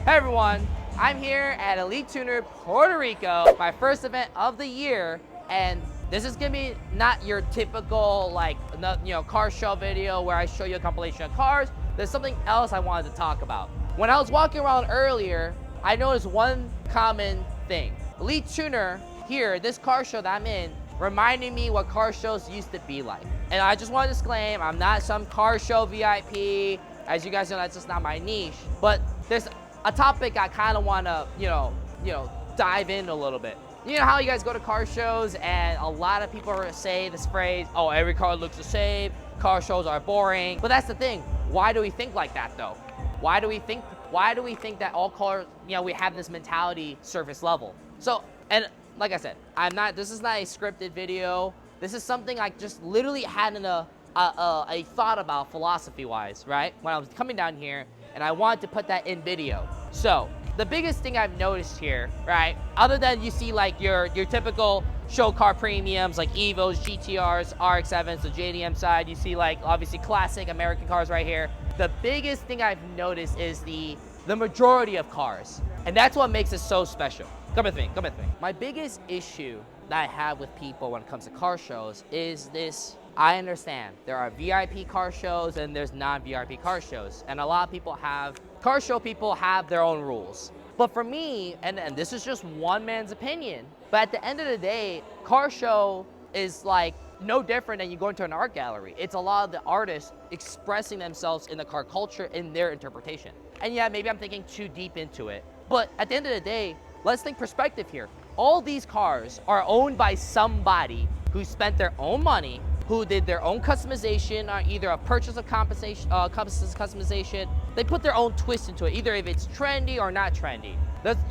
Hey everyone, I'm here at Elite Tuner Puerto Rico, my first event of the year, and this is gonna be not your typical car show video where I show you a compilation of cars. There's something else I wanted to talk about. When I was walking around earlier, I noticed one common thing. Elite Tuner here, this car show that I'm in, reminded me what car shows used to be like. And I just want to disclaim, I'm not some car show VIP. As you guys know, that's just not my niche. But there's a topic I kind of want to, dive in a little bit. You know how you guys go to car shows and a lot of people say this phrase, oh, every car looks the same, car shows are boring. But that's the thing, why do we think like that though? Why do we think that all cars, we have this mentality surface level? So, and like I said, this is not a scripted video. This is something I just literally had a thought about philosophy-wise, right? When I was coming down here, and I wanted to put that in video. So, the biggest thing I've noticed here, right? Other than you see like your typical show car premiums like Evos, GTRs, RX-7s, the JDM side, you see like obviously classic American cars right here. The biggest thing I've noticed is the majority of cars. And that's what makes it so special. Come with me. My biggest issue that I have with people when it comes to car shows is this. I understand there are VIP car shows and there's non-VIP car shows. And a lot of car show people have their own rules. But for me, and this is just one man's opinion, but at the end of the day, car show is like no different than you go into an art gallery. It's a lot of the artists expressing themselves in the car culture in their interpretation. And yeah, maybe I'm thinking too deep into it. But at the end of the day, let's think perspective here. All these cars are owned by somebody who spent their own money, who did their own customization, or either a purchase of customization. They put their own twist into it, either if it's trendy or not trendy.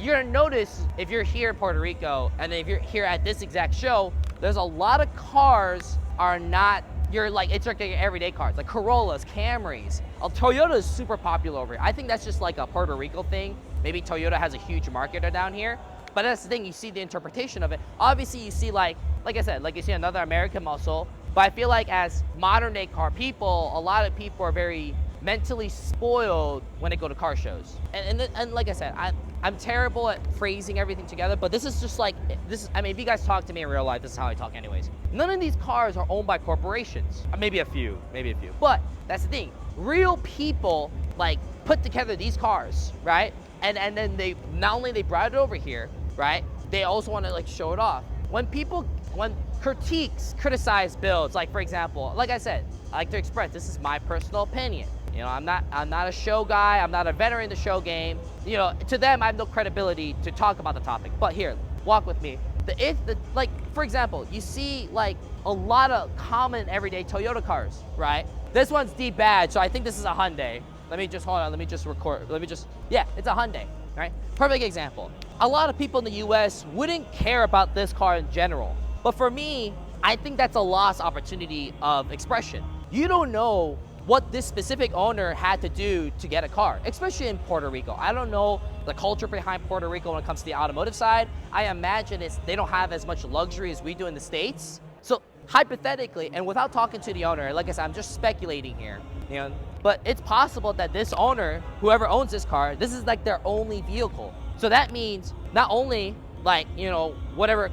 You're gonna notice if you're here in Puerto Rico, and if you're here at this exact show, there's a lot of cars are not, it's like everyday cars, like Corollas, Camrys. Toyota is super popular over here. I think that's just like a Puerto Rico thing. Maybe Toyota has a huge market down here, but that's the thing, you see the interpretation of it. Obviously you see like I said, like you see another American muscle, but I feel like as modern day car people, a lot of people are very mentally spoiled when they go to car shows. And like I said, I'm terrible at phrasing everything together, but this is just like, if you guys talk to me in real life, this is how I talk anyways. None of these cars are owned by corporations. Maybe a few. But that's the thing, real people like put together these cars, right? And then they, not only they brought it over here, right? They also want to like show it off. When critiques criticize builds, like for example, like I said, I like to express, this is my personal opinion. I'm not a show guy, I'm not a veteran in the show game. To them, I have no credibility to talk about the topic. But here, walk with me. For example, you see like a lot of common everyday Toyota cars, right? This one's D-badge, so I think this is a Hyundai. Yeah, it's a Hyundai, right? Perfect example. A lot of people in the US wouldn't care about this car in general. But for me, I think that's a lost opportunity of expression. You don't know what this specific owner had to do to get a car, especially in Puerto Rico. I don't know the culture behind Puerto Rico when it comes to the automotive side. I imagine they don't have as much luxury as we do in the States. So hypothetically, and without talking to the owner, like I said, I'm just speculating here, but it's possible that this owner, whoever owns this car, this is like their only vehicle. So that means not only whatever,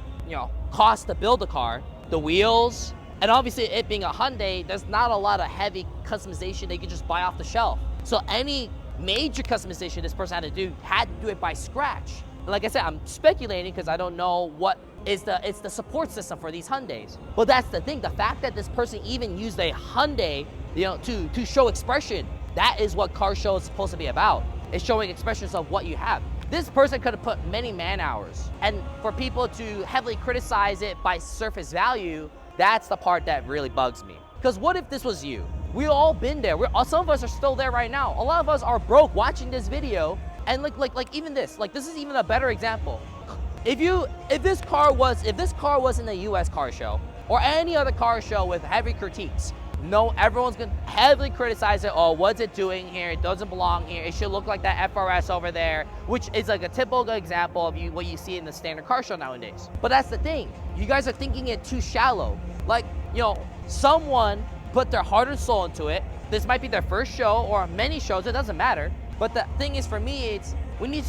cost to build a car, the wheels, and obviously it being a Hyundai, there's not a lot of heavy customization they can just buy off the shelf. So any major customization this person had to do it by scratch. And like I said, I'm speculating because I don't know what is the support system for these Hyundais. But that's the thing, the fact that this person even used a Hyundai, to show expression, that is what car show is supposed to be about. It's showing expressions of what you have. This person could have put many man hours, and for people to heavily criticize it by surface value, that's the part that really bugs me. Because what if this was you? We've all been there. Some of us are still there right now. A lot of us are broke watching this video, and like even this is even a better example. If this car was in a US car show or any other car show with heavy critiques, no, everyone's gonna heavily criticize it. Oh, what's it doing here? It doesn't belong here. It should look like that FRS over there, which is like a typical example of what you see in the standard car show nowadays. But that's the thing. You guys are thinking it too shallow. Like, someone put their heart and soul into it. This might be their first show or many shows, it doesn't matter. But the thing is, for me, we need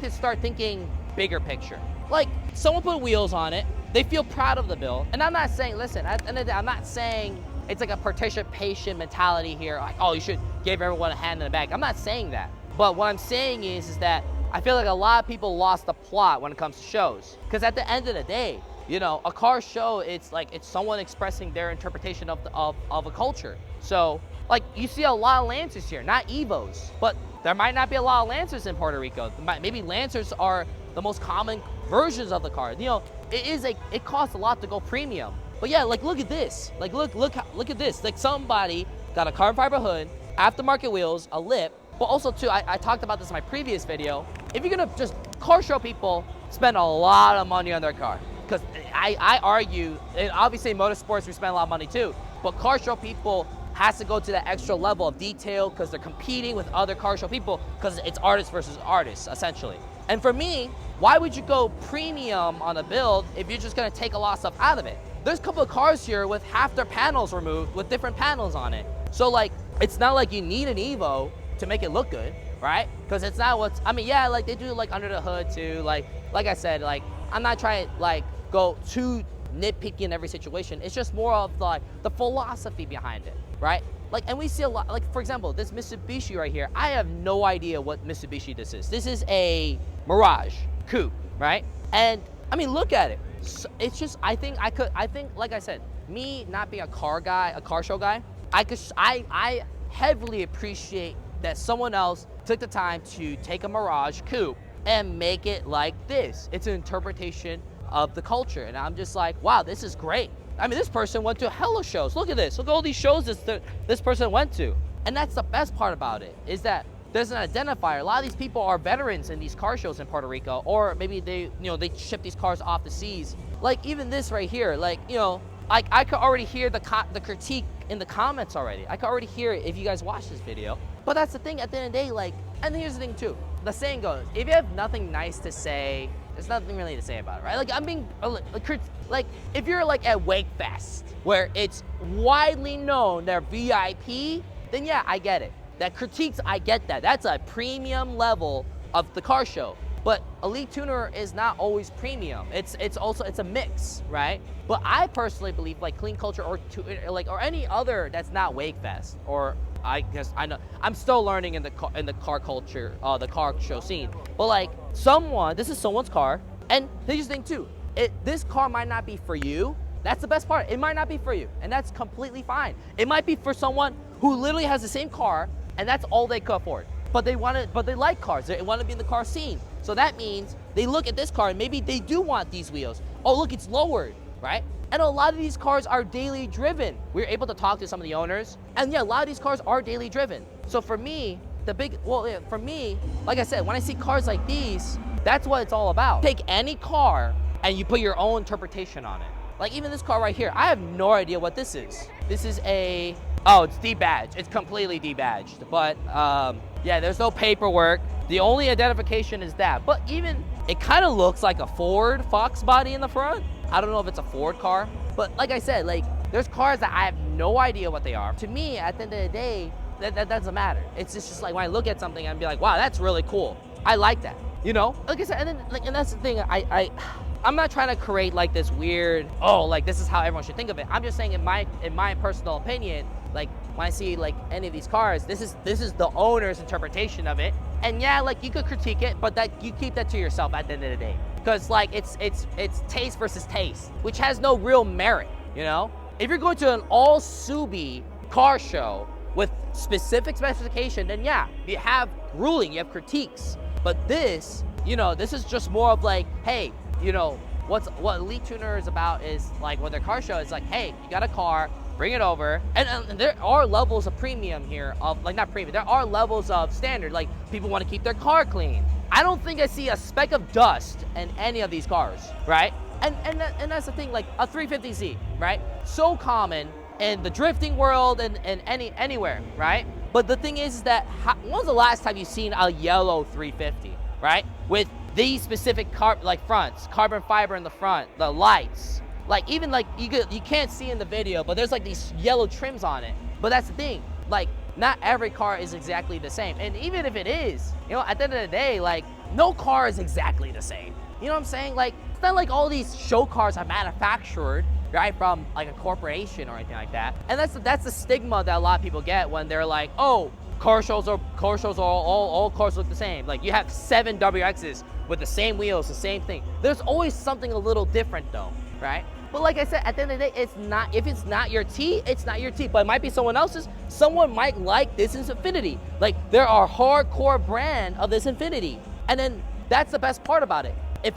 to start thinking bigger picture. Like, someone put wheels on it, they feel proud of the build, and I'm not saying, listen, at the end of the day, I'm not saying it's like a participation mentality here, like, oh, you should give everyone a hand in the back. I'm not saying that. But what I'm saying is that I feel like a lot of people lost the plot when it comes to shows. Because at the end of the day, you know, a car show, it's like, it's someone expressing their interpretation of a culture. So, like, you see a lot of Lancers here, not Evos, but there might not be a lot of Lancers in Puerto Rico. Maybe Lancers are the most common versions of the car. You know, it costs a lot to go premium. But yeah, like, look at this. Like, look at this. Like, somebody got a carbon fiber hood, aftermarket wheels, a lip, but also too, I talked about this in my previous video. If you're gonna just car show people, spend a lot of money on their car. Because I argue, and obviously in motorsports we spend a lot of money too, but car show people has to go to that extra level of detail because they're competing with other car show people because it's artist versus artist, essentially. And for me, why would you go premium on a build if you're just gonna take a lot of stuff out of it? There's a couple of cars here with half their panels removed with different panels on it. So like, it's not like you need an Evo to make it look good, right? Because it's not what's, I mean, yeah, like they do like under the hood too. Like I said, like I'm not trying to like go too nitpicky in every situation. It's just more of like the philosophy behind it, right? Like, and we see a lot, like for example, this Mitsubishi right here, I have no idea what Mitsubishi this is. This is a Mirage Coupe, right? And I mean, look at it. So it's just, I think, like I said, me not being a car guy, a car show guy, I heavily appreciate that someone else took the time to take a Mirage Coupe and make it like this. It's an interpretation of the culture. And I'm just like, wow, this is great. I mean, this person went to hella shows. Look at this. Look at all these shows this person went to. And that's the best part about it, is that there's an identifier. A lot of these people are veterans in these car shows in Puerto Rico, or maybe they ship these cars off the seas. Like even this right here, like, you know, I could already hear the critique in the comments already. I could already hear it if you guys watch this video. But that's the thing, at the end of the day, like, and here's the thing too. The saying goes, if you have nothing nice to say, there's nothing really to say about it, right? Like, I'm being, like, if you're like at Wake Fest, where it's widely known they're VIP, then yeah, I get it. That critiques, I get that. That's a premium level of the car show. But Elite Tuner is not always premium. It's a mix, right? But I personally believe like Clean Culture or any other that's not Wake Fest, or I guess I know I'm still learning in the car culture, the car show scene. But like this is someone's car, and here's the thing too. This car might not be for you. That's the best part. It might not be for you, and that's completely fine. It might be for someone who literally has the same car, and that's all they could afford. But they like cars. They want to be in the car scene. So that means they look at this car and maybe they do want these wheels. Oh, look, it's lowered, right? And a lot of these cars are daily driven. We were able to talk to some of the owners, and yeah, a lot of these cars are daily driven. So for me, for me, like I said, when I see cars like these, that's what it's all about. Take any car and you put your own interpretation on it. Like even this car right here, I have no idea what this is. This is it's debadged. It's completely debadged. But yeah, there's no paperwork. The only identification is that. But even, it kind of looks like a Ford Fox body in the front. I don't know if it's a Ford car. But like I said, like there's cars that I have no idea what they are. To me, at the end of the day, that doesn't matter. It's just like when I look at something and be like, wow, that's really cool. I like that. You know? Like I said, and then and that's the thing, I'm not trying to create like this weird, like this is how everyone should think of it. I'm just saying in my personal opinion, like when I see like any of these cars, this is the owner's interpretation of it. And yeah, like you could critique it, but that you keep that to yourself at the end of the day. Because like it's taste versus taste, which has no real merit, you know? If you're going to an all Subi car show with specific specification, then yeah, you have ruling, you have critiques. But this, you know, this is just more of like, hey, you know, what Elite Tuner is about is like what their car show is like, hey, you got a car, bring it over. And there are levels of premium here, of like not premium, there are levels of standard, like people want to keep their car clean. I don't think I see a speck of dust in any of these cars, right? And that's the thing, like a 350Z, right? So common in the drifting world and anywhere, right? But the thing is that when was the last time you seen a yellow 350, right? With these specific fronts, carbon fiber in the front, the lights, like even like you can't see in the video, but there's like these yellow trims on it. But that's the thing, like not every car is exactly the same. And even if it is, you know, at the end of the day, like, no car is exactly the same. You know what I'm saying? Like, it's not like all these show cars are manufactured, right, from like a corporation or anything like that. And that's the stigma that a lot of people get when they're like, oh, car shows are all cars look the same. Like, you have 7 WXs with the same wheels, the same thing. There's always something a little different though, right? But like I said, at the end of the day, it's not, if it's not your T, it's not your T, but it might be someone else's. Someone might like this Infiniti. Like, there are hardcore brand of this Infiniti. And then that's the best part about it. If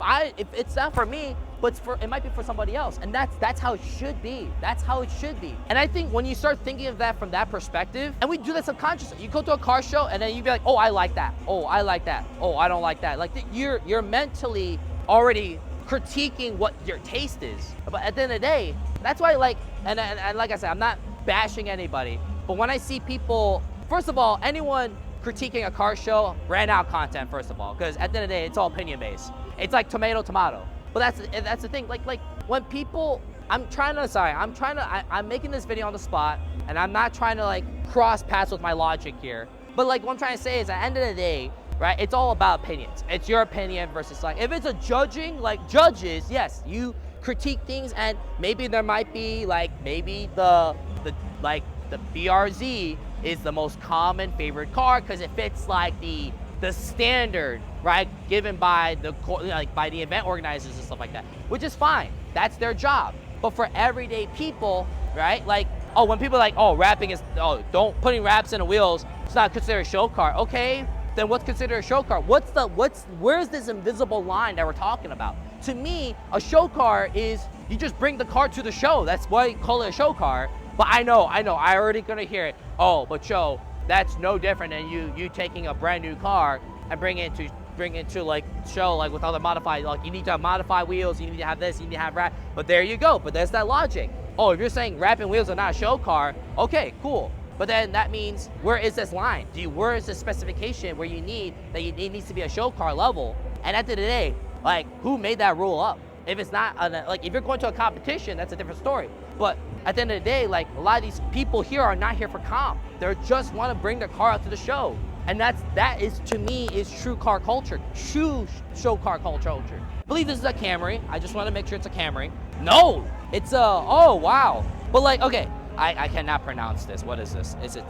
it's not for me, but it might be for somebody else. And that's how it should be. That's how it should be. And I think when you start thinking of that from that perspective, and we do that subconsciously, you go to a car show and then you be like, oh, I like that. Oh, I like that. Oh, I don't like that. Like, you're mentally already critiquing what your taste is. But at the end of the day, that's why, like, and like I said, I'm not bashing anybody, but when I see people, first of all, anyone critiquing a car show ran out content, first of all, because at the end of the day, it's all opinion based. It's like tomato. But that's the thing. Like when people, I'm making this video on the spot, and I'm not trying to like cross paths with my logic here. But like what I'm trying to say is, at the end of the day, right, it's all about opinions. It's your opinion versus, like, if it's a judging, like judges, yes, you critique things, and maybe there might be like, maybe the BRZ is the most common favorite car because it fits like the standard, right, given by by the event organizers and stuff like that, which is fine. That's their job. But for everyday people, right, like, oh, when people are like, oh, wrapping is, oh, don't putting wraps in the wheels, it's not considered a show car. Okay, then what's considered a show car? Where's this invisible line that we're talking about? To me, a show car is, you just bring the car to the show. That's why you call it a show car. But I know, I already gonna hear it. Oh, but Joe, that's no different than you taking a brand new car and bring it to like show, like with other modified, like you need to have modified wheels, you need to have this, you need to have wrap. But there you go. But there's that logic. Oh, if you're saying wrapping wheels are not a show car, okay, cool. But then that means, where is this line? Where is the specification where you need that it needs to be a show car level? And at the end of the day, like, who made that rule up? If it's not, like, if you're going to a competition, that's a different story. But at the end of the day, like, a lot of these people here are not here for comp. They just want to bring their car out to the show. And that is, to me, is true car culture, true show car culture. I believe this is a Camry. I just want to make sure it's a Camry. No, it's a, oh, wow. But like, okay, I cannot pronounce this. What is this? It's a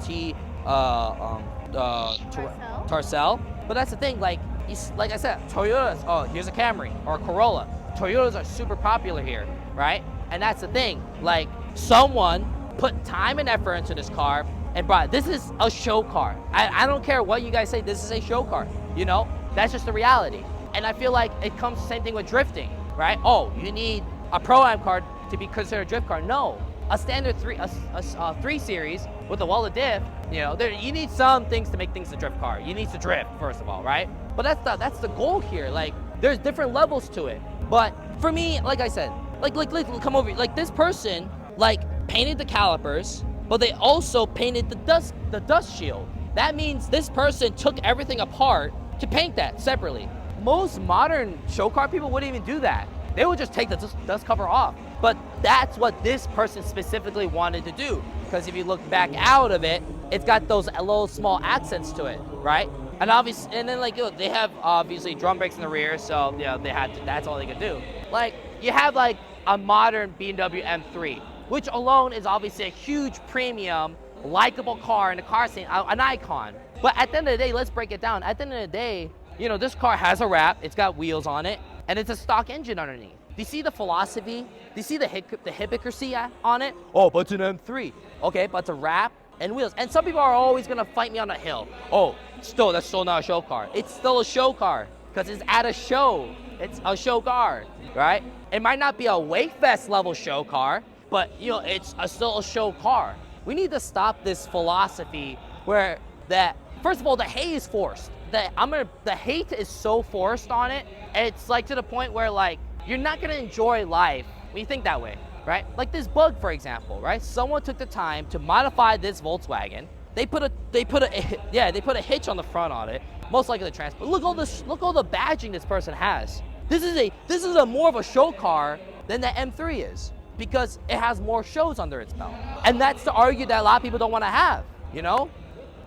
Tercel. But that's the thing, like I said, Toyotas, oh, here's a Camry or a Corolla. Toyotas are super popular here, right? And that's the thing, like, someone put time and effort into this car and brought, this is a show car. I don't care what you guys say, this is a show car, you know? That's just the reality. And I feel like it comes the same thing with drifting, right? Oh, you need a Pro-Am car to be considered a drift car. No, a standard 3 Series with a wall of diff, you know, you need some things to make things a drift car. You need to drift, first of all, right? But that's the goal here. Like, there's different levels to it. But for me, like I said, like come over, like this person, like, painted the calipers, but they also painted the dust shield. That means this person took everything apart to paint that separately. Most modern show car people wouldn't even do that. They would just take the dust cover off. But that's what this person specifically wanted to do. Because if you look back out of it, it's got those little small accents to it, right? And obviously, and then like, you know, they have obviously drum brakes in the rear, so you know, that's all they could do. Like, you have like a modern BMW M3, which alone is obviously a huge premium, likable car in the car scene, an icon. But at the end of the day, let's break it down. At the end of the day, you know, this car has a wrap, it's got wheels on it, and it's a stock engine underneath. Do you see the philosophy? Do you see the hypocrisy on it? Oh, but it's an M3. Okay, but it's a wrap and wheels. And some people are always gonna fight me on the hill. Oh, that's still not a show car. It's still a show car because it's at a show. It's a show car, right? It might not be a Wakefest level show car, but you know, it's still a show car. We need to stop this philosophy where that, first of all, the hate is forced. The hate is so forced on it. It's like to the point where, like, you're not gonna enjoy life when you think that way, right? Like this Bug, for example, right? Someone took the time to modify this Volkswagen. They put a hitch on the front on it, most likely the transport. Look all the badging this person has. This is a more of a show car than the M3 is, because it has more shows under its belt. And that's the argument that a lot of people don't want to have, you know?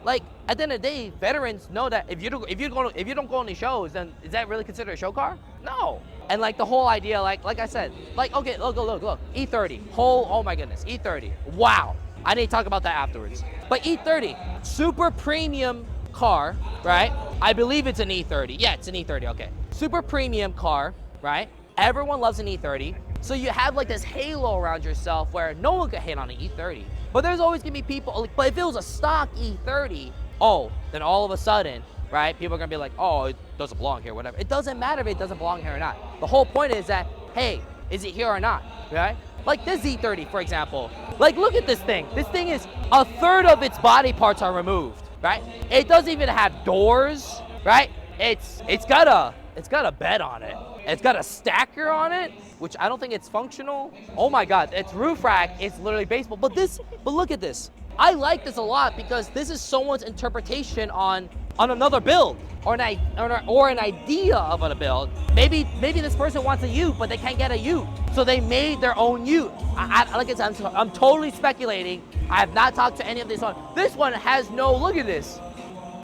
like at the end of the day, veterans know that if you don't go on these shows, then is that really considered a show car? No. And like the whole idea, like I said, like okay, look, E30, oh my goodness, E30, wow. I need to talk about that afterwards. But E30, super premium car, right? I believe it's an E30. Yeah, it's an E30, okay. Super premium car, right? Everyone loves an E30. So you have like this halo around yourself where no one could hate on an E30. But there's always gonna be people, but if it was a stock E30, oh, then all of a sudden, right, people are gonna be like, oh, it doesn't belong here, whatever. It doesn't matter if it doesn't belong here or not. The whole point is that, hey, is it here or not, right? Like this Z30, for example. Like, look at this thing. This thing is a third of its body parts are removed, right? It doesn't even have doors, right? It's got a bed on it. It's got a stacker on it, which I don't think it's functional. Oh my God, its roof rack is literally baseball. But look at this. I like this a lot because this is someone's interpretation on another build or an idea of a build. Maybe this person wants a Ute, but they can't get a Ute, so they made their own Ute. Like I said, I'm totally speculating. I have not talked to any of this on. This one has no. Look at this.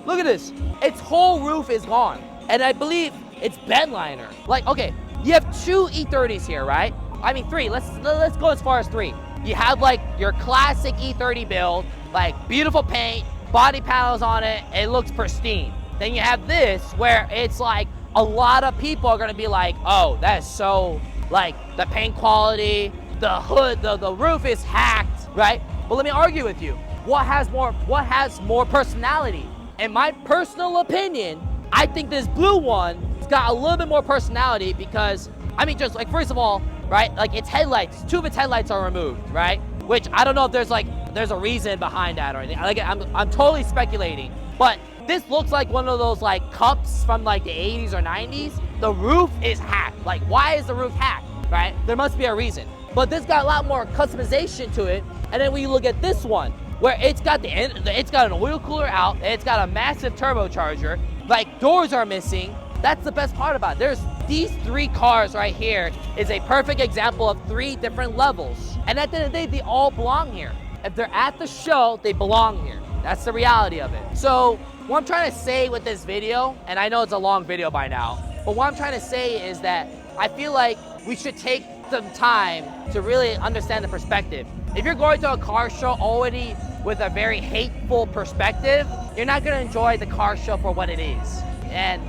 Look at this. Its whole roof is gone, and I believe it's bed liner. Like, okay, you have 2 E30s here, right? I mean 3. Let's go as far as 3. You have like your classic E30 build, like beautiful paint, body panels on it, it looks pristine. Then you have this where it's like a lot of people are gonna be like, oh, that is so, like the paint quality, the hood, the roof is hacked, right? But let me argue with you. What has more personality? In my personal opinion, I think this blue one has got a little bit more personality because, I mean, just like, first of all, right, like its headlights, 2 of its headlights are removed, right? Which I don't know if there's a reason behind that or anything. Like, I'm totally speculating, but this looks like one of those like cups from like the 80s or 90s. The roof is hacked. Like, why is the roof hacked, right? There must be a reason. But this got a lot more customization to it. And then when you look at this one, where it's got an oil cooler out, it's got a massive turbocharger, like doors are missing. That's the best part about it. These 3 cars right here is a perfect example of 3 different levels. And at the end of the day, they all belong here. If they're at the show, they belong here. That's the reality of it. So what I'm trying to say with this video, and I know it's a long video by now, but what I'm trying to say is that I feel like we should take some time to really understand the perspective. If you're going to a car show already with a very hateful perspective, you're not gonna enjoy the car show for what it is. And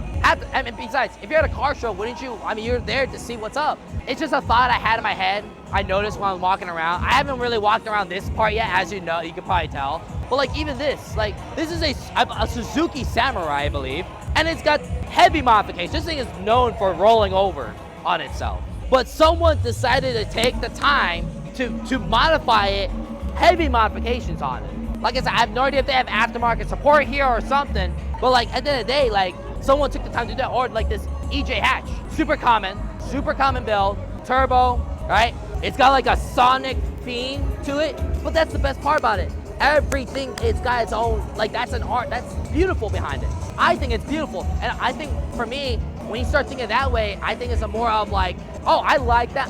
besides, if you're at a car show, wouldn't you? I mean, you're there to see what's up. It's just a thought I had in my head. I noticed when I was walking around. I haven't really walked around this part yet, as you know, you can probably tell. But like even this is a Suzuki Samurai, I believe, and it's got heavy modifications. This thing is known for rolling over on itself. But someone decided to take the time to modify it, heavy modifications on it. Like I said, I have no idea if they have aftermarket support here or something, but like at the end of the day, like someone took the time to do that. Or like this EJ hatch, super common build, turbo, right? It's got like a sonic theme to it, but that's the best part about it. Everything, it's got its own, like that's an art, that's beautiful behind it. I think it's beautiful, and I think for me, when you start thinking that way, I think it's a more of like, oh, I like that.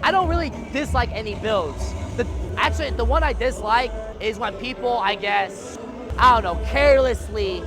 I don't really dislike any builds. Actually, the one I dislike is when people, I guess, I don't know, carelessly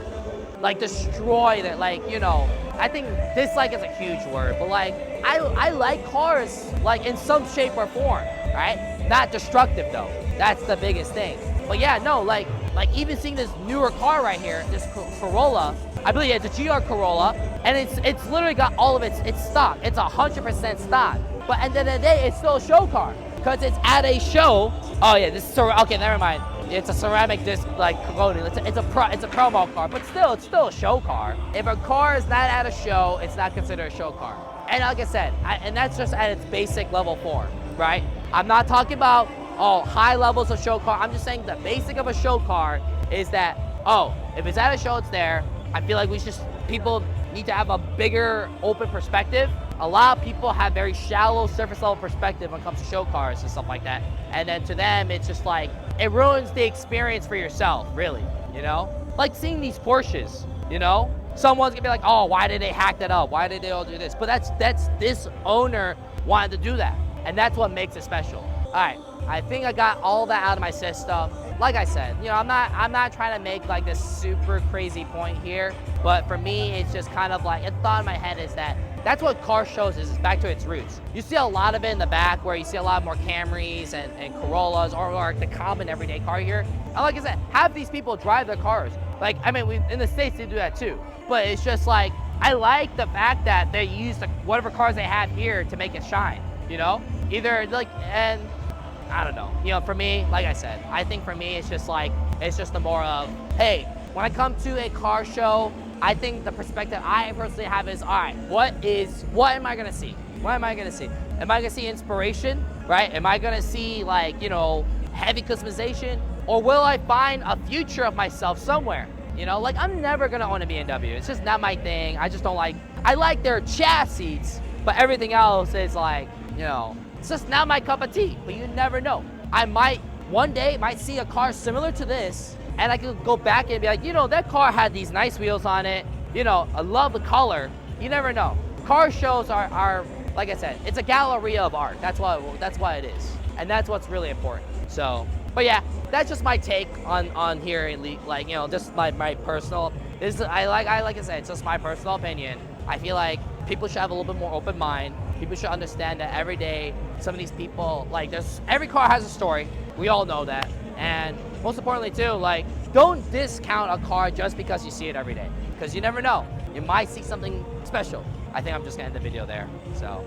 like destroy that, like, you know, I think dislike is a huge word, but like, I like cars like in some shape or form, right? Not destructive though, that's the biggest thing. But yeah, no, like even seeing this newer car right here, this Corolla, I believe it's a GR Corolla, and it's literally got all of its stock. It's 100% stock. But at the end of the day, it's still a show car because it's at a show. Oh yeah, this is okay. Never mind. It's a ceramic disc like colonial. It's a promo car, but still, it's still a show car. If a car is not at a show, it's not considered a show car. And like I said, and that's just at its basic level form, right? I'm not talking about high levels of show car. I'm just saying the basic of a show car is that, if it's at a show, it's there. I feel like people need to have a bigger open perspective. A lot of people have very shallow surface level perspective when it comes to show cars and stuff like that. And then to them, it's just like, it ruins the experience for yourself, really, you know? Like seeing these Porsches, you know? Someone's gonna be like, oh, why did they hack that up? Why did they all do this? But that's this owner wanted to do that. And that's what makes it special. All right, I think I got all that out of my system. like I said, you know, I'm not trying to make like this super crazy point here, but for me, it's just kind of like, a thought in my head is that that's what car shows is back to its roots. You see a lot of it in the back where you see a lot more Camrys and Corollas or the common everyday car here. And like I said, have these people drive their cars. Like, I mean, in the States they do that too, but it's just like, I like the fact that they use whatever cars they have here to make it shine, you know? Either like, and I don't know, you know, for me, like I said, I think for me, it's just the more of, hey, when I come to a car show, I think the perspective I personally have is, all right, what am I gonna see? What am I gonna see? Am I gonna see inspiration, right? Am I gonna see like, you know, heavy customization? Or will I find a future of myself somewhere? You know, like I'm never gonna own a BMW. It's just not my thing. I just don't like, I like their chassis, but everything else is like, you know, it's just not my cup of tea, but you never know. I might, one day, might see a car similar to this, and I could go back and be like, you know, that car had these nice wheels on it. You know, I love the color. You never know. Car shows are like I said, it's a gallery of art. That's what it is. And that's what's really important. So, but yeah, that's just my take on here in like, you know, just my personal, like I said, it's just my personal opinion. I feel like people should have a little bit more open mind. People should understand that every day, some of these people, like every car has a story. We all know that. And most importantly too, like, don't discount a car just because you see it every day. Because you never know, you might see something special. I think I'm just gonna end the video there, so.